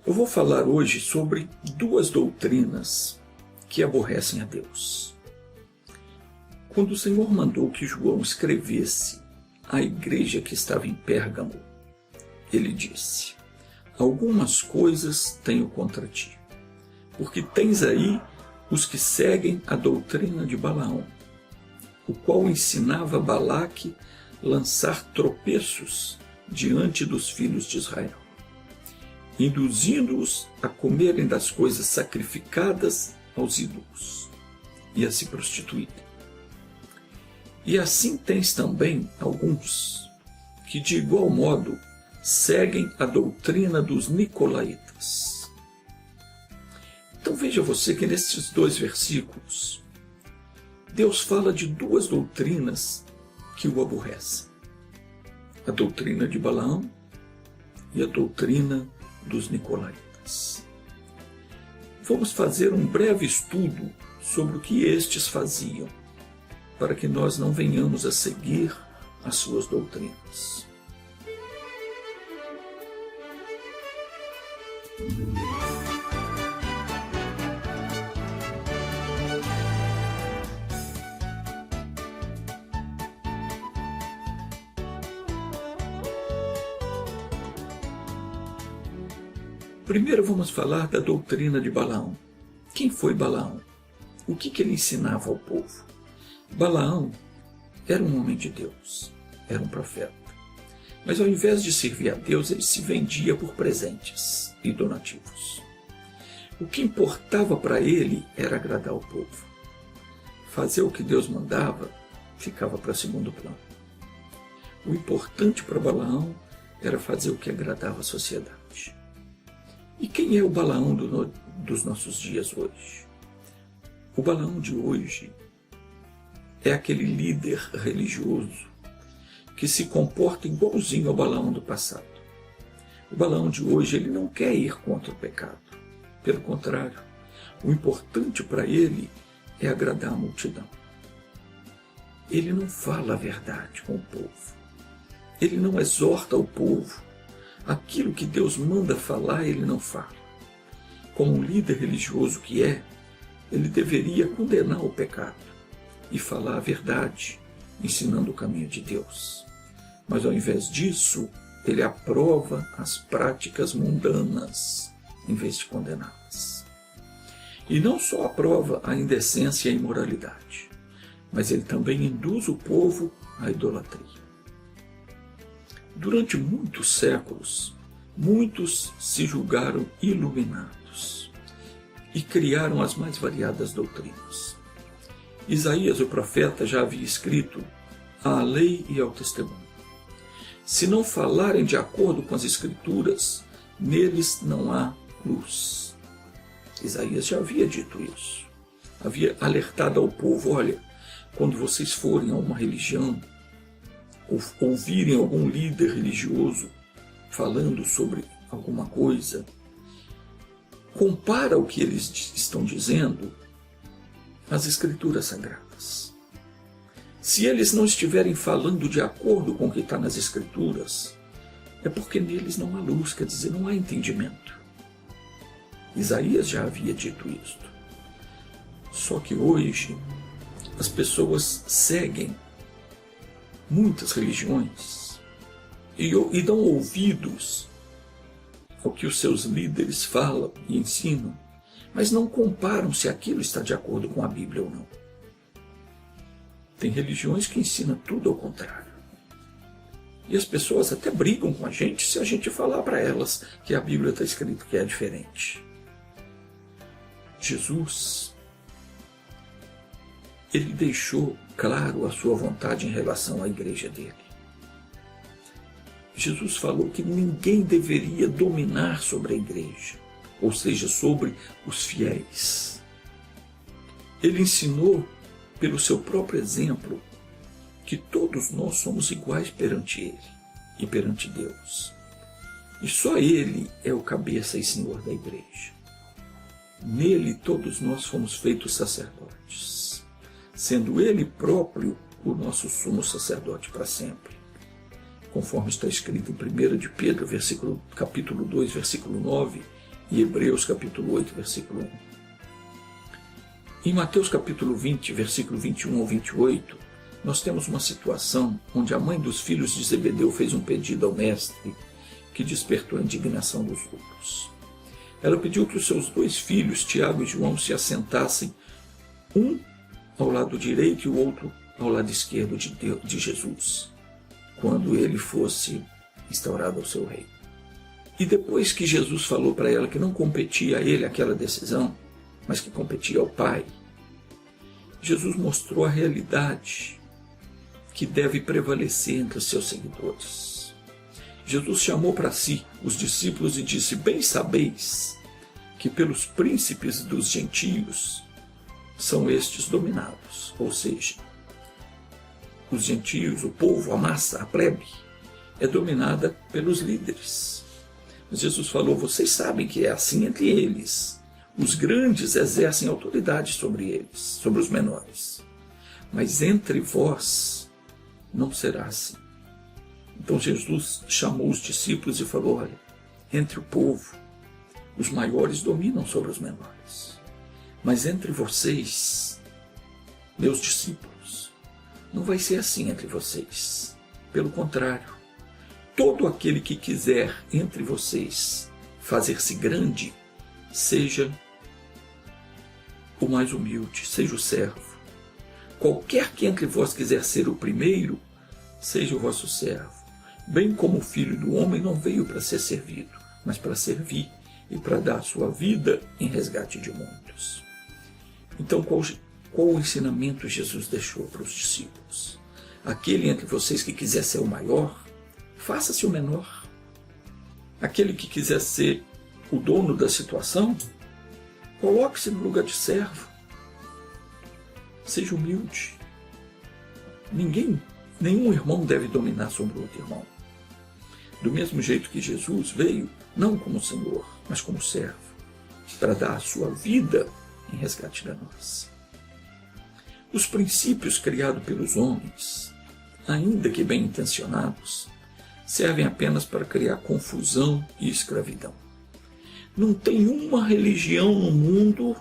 Eu vou falar hoje sobre duas doutrinas que aborrecem a Deus. Quando o Senhor mandou que João escrevesse à igreja que estava em Pérgamo, ele disse: algumas coisas tenho contra ti, porque tens aí os que seguem a doutrina de Balaão, o qual ensinava Balaque lançar tropeços diante dos filhos de Israel, induzindo-os a comerem das coisas sacrificadas aos ídolos e a se prostituírem. E assim tens também alguns que de igual modo seguem a doutrina dos nicolaítas. Então veja você que nesses dois versículos Deus fala de duas doutrinas que o aborrecem: a doutrina de Balaão e a doutrina dos nicolaítas. Vamos fazer um breve estudo sobre o que estes faziam, para que nós não venhamos a seguir as suas doutrinas. Primeiro vamos falar da doutrina de Balaão. Quem foi Balaão? O que ele ensinava ao povo? Balaão era um homem de Deus, era um profeta. Mas ao invés de servir a Deus, ele se vendia por presentes e donativos. O que importava para ele era agradar o povo. Fazer o que Deus mandava ficava para segundo plano. O importante para Balaão era fazer o que agradava a sociedade. E quem é o Balaão dos nossos dias hoje? O Balaão de hoje é aquele líder religioso que se comporta igualzinho ao Balaão do passado. O Balaão de hoje, ele não quer ir contra o pecado. Pelo contrário, o importante para ele é agradar a multidão. Ele não fala a verdade com o povo. Ele não exorta o povo. Aquilo que Deus manda falar, ele não fala. Como um líder religioso que é, ele deveria condenar o pecado e falar a verdade, ensinando o caminho de Deus. Mas ao invés disso, ele aprova as práticas mundanas, em vez de condená-las. E não só aprova a indecência e a imoralidade, mas ele também induz o povo à idolatria. Durante muitos séculos, muitos se julgaram iluminados e criaram as mais variadas doutrinas. Isaías, o profeta, já havia escrito: à lei e ao testemunho. Se não falarem de acordo com as Escrituras, neles não há luz. Isaías já havia dito isso. Havia alertado ao povo: olha, quando vocês forem a uma religião, ou ouvirem algum líder religioso falando sobre alguma coisa, compara o que eles estão dizendo às Escrituras Sagradas. Se eles não estiverem falando de acordo com o que está nas Escrituras, é porque neles não há luz, quer dizer, não há entendimento. Isaías já havia dito isto. Só que hoje as pessoas seguem muitas religiões e dão ouvidos ao que os seus líderes falam e ensinam, mas não comparam se aquilo está de acordo com a Bíblia ou não. Tem religiões que ensinam tudo ao contrário. E as pessoas até brigam com a gente se a gente falar para elas que a Bíblia está escrito que é diferente. Jesus, ele deixou claro a sua vontade em relação à igreja dele. Jesus falou que ninguém deveria dominar sobre a igreja, ou seja, sobre os fiéis. Ele ensinou, pelo seu próprio exemplo, que todos nós somos iguais perante ele e perante Deus. E só ele é o cabeça e senhor da igreja. Nele todos nós fomos feitos sacerdotes, sendo ele próprio o nosso sumo sacerdote para sempre. Conforme está escrito em 1 de Pedro, capítulo 2, versículo 9, e Hebreus capítulo 8, versículo 1. Em Mateus capítulo 20, versículo 21 ao 28, nós temos uma situação onde a mãe dos filhos de Zebedeu fez um pedido ao mestre que despertou a indignação dos outros. Ela pediu que os seus 2 filhos, Tiago e João, se assentassem, um ao lado direito e o outro ao lado esquerdo de Jesus, quando ele fosse instaurado ao seu reino. E depois que Jesus falou para ela que não competia a ele aquela decisão, mas que competia ao Pai, Jesus mostrou a realidade que deve prevalecer entre os seus seguidores. Jesus chamou para si os discípulos e disse: bem sabeis que pelos príncipes dos gentios são estes dominados, ou seja, os gentios, o povo, a massa, a plebe, é dominada pelos líderes. Mas Jesus falou: vocês sabem que é assim entre eles. Os grandes exercem autoridade sobre eles, sobre os menores. Mas entre vós não será assim. Então Jesus chamou os discípulos e falou: olha, entre o povo, os maiores dominam sobre os menores. Mas entre vocês, meus discípulos, não vai ser assim entre vocês. Pelo contrário, todo aquele que quiser entre vocês fazer-se grande, seja o mais humilde, seja o servo. Qualquer que entre vós quiser ser o primeiro, seja o vosso servo. Bem como o Filho do Homem não veio para ser servido, mas para servir e para dar a sua vida em resgate de muitos. Então, qual o ensinamento Jesus deixou para os discípulos? Aquele entre vocês que quiser ser o maior, faça-se o menor. Aquele que quiser ser o dono da situação, coloque-se no lugar de servo. Seja humilde. Nenhum irmão deve dominar sobre o outro irmão. Do mesmo jeito que Jesus veio, não como Senhor, mas como servo, para dar a sua vida em resgate da nossa. Os princípios criados pelos homens, ainda que bem intencionados, servem apenas para criar confusão e escravidão. Não tem uma religião no mundo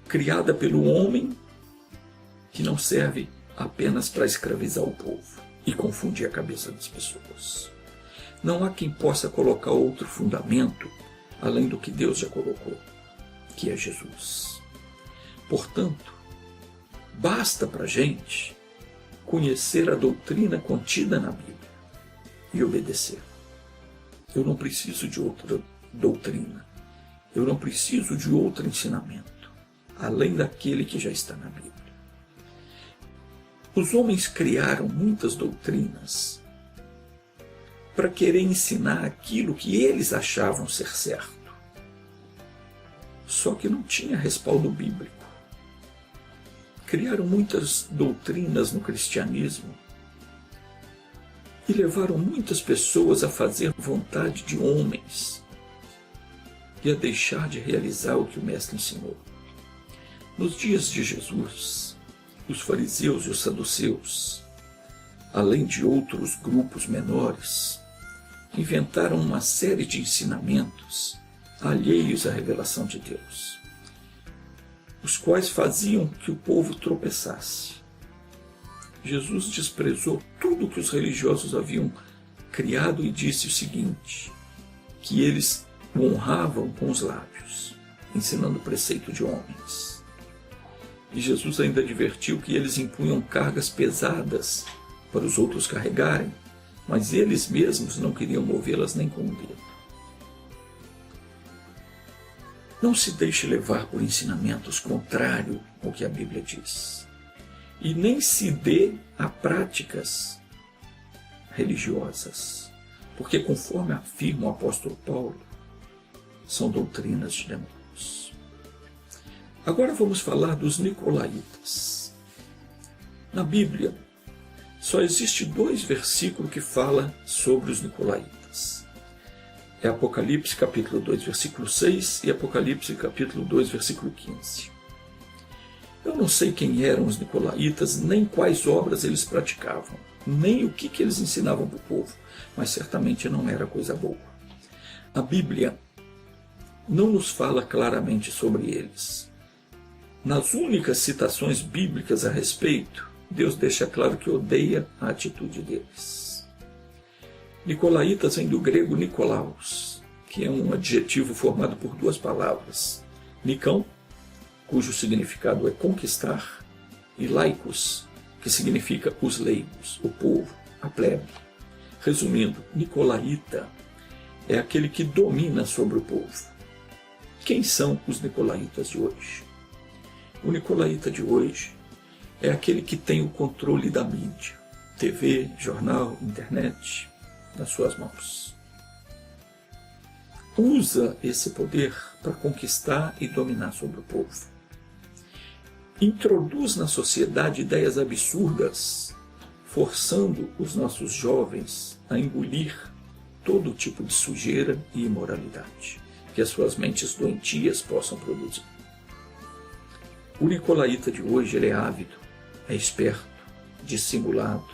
criada pelo homem que não serve apenas para escravizar o povo e confundir a cabeça das pessoas. Não há quem possa colocar outro fundamento além do que Deus já colocou, que é Jesus. Portanto, basta para a gente conhecer a doutrina contida na Bíblia e obedecer. Eu não preciso de outra doutrina. Eu não preciso de outro ensinamento, além daquele que já está na Bíblia. Os homens criaram muitas doutrinas para querer ensinar aquilo que eles achavam ser certo. Só que não tinha respaldo bíblico. Criaram muitas doutrinas no cristianismo e levaram muitas pessoas a fazer vontade de homens e a deixar de realizar o que o Mestre ensinou. Nos dias de Jesus, os fariseus e os saduceus, além de outros grupos menores, inventaram uma série de ensinamentos alheios à revelação de Deus, os quais faziam que o povo tropeçasse. Jesus desprezou tudo que os religiosos haviam criado e disse o seguinte, que eles o honravam com os lábios, ensinando o preceito de homens. E Jesus ainda advertiu que eles impunham cargas pesadas para os outros carregarem, mas eles mesmos não queriam movê-las nem com o dedo. Não se deixe levar por ensinamentos contrários ao que a Bíblia diz. E nem se dê a práticas religiosas, porque, conforme afirma o apóstolo Paulo, são doutrinas de demônios. Agora vamos falar dos nicolaítas. Na Bíblia, só existe 2 versículos que falam sobre os nicolaítas. É Apocalipse capítulo 2, versículo 6 e Apocalipse capítulo 2, versículo 15. Eu não sei quem eram os nicolaítas, nem quais obras eles praticavam, nem o que eles ensinavam para o povo, mas certamente não era coisa boa. A Bíblia não nos fala claramente sobre eles. Nas únicas citações bíblicas a respeito, Deus deixa claro que odeia a atitude deles. Nicolaítas vem do grego Nikolaos, que é um adjetivo formado por duas palavras. Nikão, cujo significado é conquistar, e laicos, que significa os leigos, o povo, a plebe. Resumindo, Nicolaíta é aquele que domina sobre o povo. Quem são os Nicolaitas de hoje? O Nicolaíta de hoje é aquele que tem o controle da mídia, TV, jornal, internet, nas suas mãos. Usa esse poder para conquistar e dominar sobre o povo. Introduz na sociedade ideias absurdas, forçando os nossos jovens a engolir todo tipo de sujeira e imoralidade que as suas mentes doentias possam produzir. O Nicolaíta de hoje ele é ávido, é esperto, dissimulado,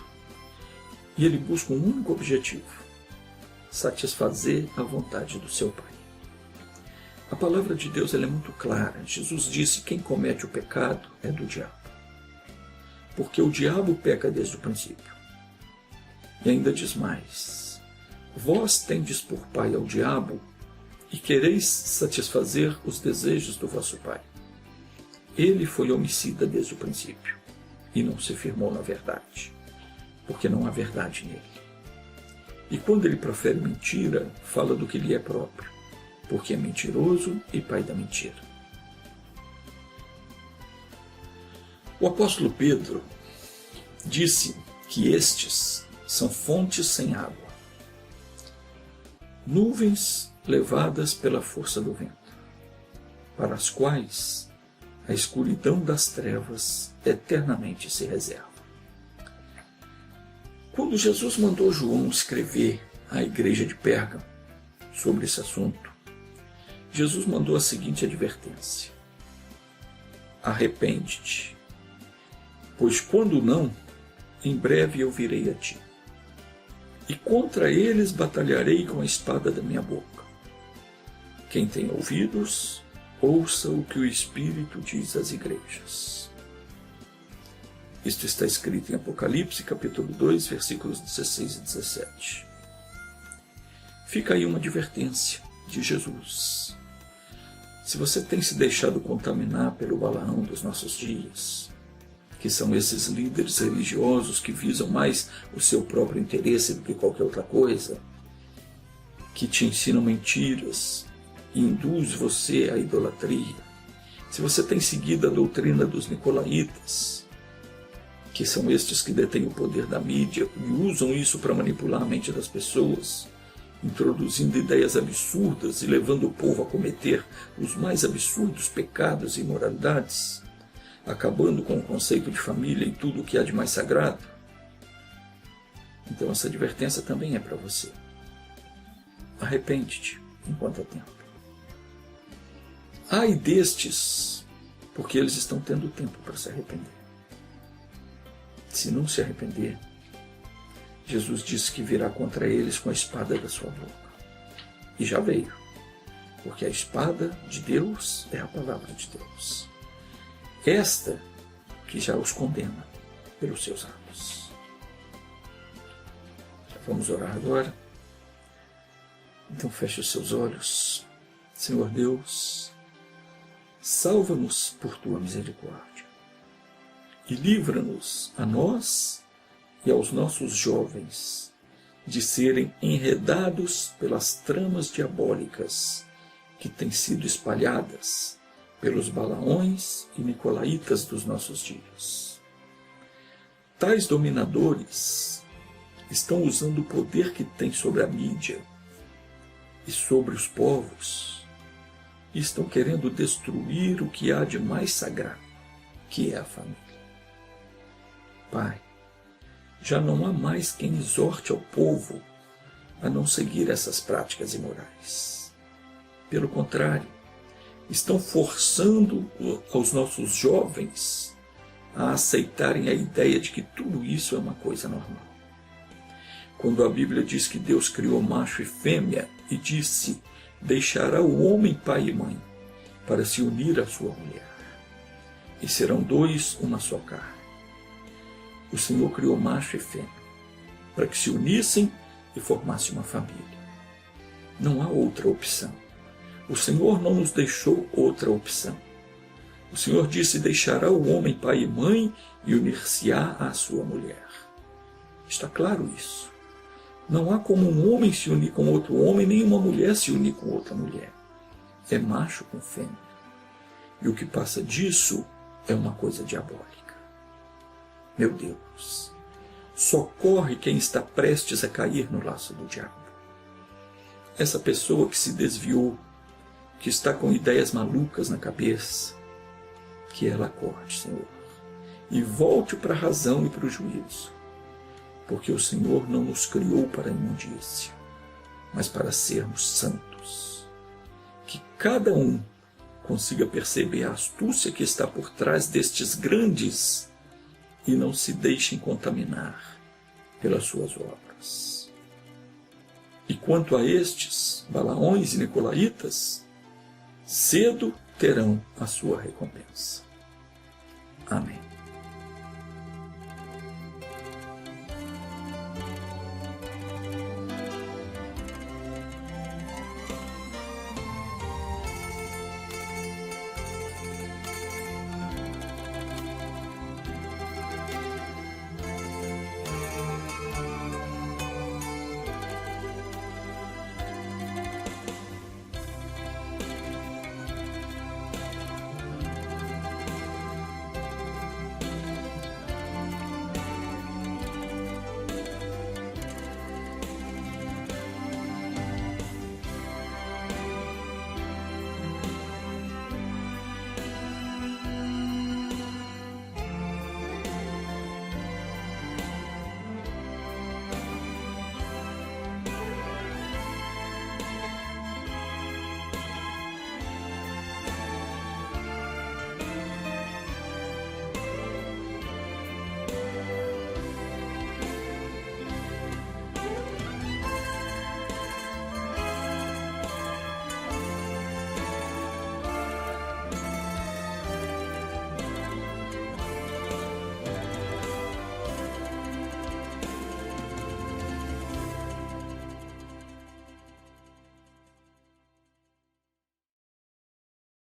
e ele busca um único objetivo: satisfazer a vontade do seu pai. A palavra de Deus ela é muito clara. Jesus disse: quem comete o pecado é do diabo. Porque o diabo peca desde o princípio. E ainda diz mais: vós tendes por pai ao diabo e quereis satisfazer os desejos do vosso pai. Ele foi homicida desde o princípio e não se firmou na verdade, porque não há verdade nele. E quando ele profere mentira, fala do que lhe é próprio, porque é mentiroso e pai da mentira. O apóstolo Pedro disse que estes são fontes sem água, nuvens levadas pela força do vento, para as quais a escuridão das trevas eternamente se reserva. Quando Jesus mandou João escrever à igreja de Pérgamo sobre esse assunto, Jesus mandou a seguinte advertência: arrepende-te, pois quando não, em breve eu virei a ti, e contra eles batalharei com a espada da minha boca. Quem tem ouvidos, ouça o que o Espírito diz às igrejas. Isto está escrito em Apocalipse, capítulo 2, versículos 16 e 17. Fica aí uma advertência de Jesus. Se você tem se deixado contaminar pelo Balaão dos nossos dias, que são esses líderes religiosos que visam mais o seu próprio interesse do que qualquer outra coisa, que te ensinam mentiras e induz você à idolatria, se você tem seguido a doutrina dos Nicolaitas, que são estes que detêm o poder da mídia e usam isso para manipular a mente das pessoas, introduzindo ideias absurdas e levando o povo a cometer os mais absurdos pecados e imoralidades, acabando com o conceito de família e tudo o que há de mais sagrado, então essa advertência também é para você. Arrepende-te enquanto há tempo. Ai destes, porque eles estão tendo tempo para se arrepender. Se não se arrepender, Jesus disse que virá contra eles com a espada da sua boca. E já veio, porque a espada de Deus é a palavra de Deus. Esta que já os condena pelos seus atos. Já vamos orar agora? Então feche os seus olhos. Senhor Deus, salva-nos por tua misericórdia e livra-nos a nós e aos nossos jovens de serem enredados pelas tramas diabólicas que têm sido espalhadas pelos Balaões e Nicolaitas dos nossos dias. Tais dominadores estão usando o poder que têm sobre a mídia e sobre os povos e estão querendo destruir o que há de mais sagrado, que é a família. Pai, já não há mais quem exorte ao povo a não seguir essas práticas imorais. Pelo contrário, estão forçando aos nossos jovens a aceitarem a ideia de que tudo isso é uma coisa normal. Quando a Bíblia diz que Deus criou macho e fêmea e disse deixará o homem pai e mãe para se unir à sua mulher, e serão dois uma só carne. O Senhor criou macho e fêmea para que se unissem e formassem uma família. Não há outra opção. O Senhor não nos deixou outra opção. O Senhor disse: deixará o homem pai e mãe e unir-se-á à sua mulher. Está claro isso. Não há como um homem se unir com outro homem, nem uma mulher se unir com outra mulher. É macho com fêmea. E o que passa disso é uma coisa diabólica. Meu Deus, socorre quem está prestes a cair no laço do diabo. Essa pessoa que se desviou, que está com ideias malucas na cabeça, que ela acorde, Senhor, e volte para a razão e para o juízo, porque o Senhor não nos criou para a imundícia, mas para sermos santos. Que cada um consiga perceber a astúcia que está por trás destes grandes e não se deixem contaminar pelas suas obras. E quanto a estes, Balaões e Nicolaítas, cedo terão a sua recompensa. Amém.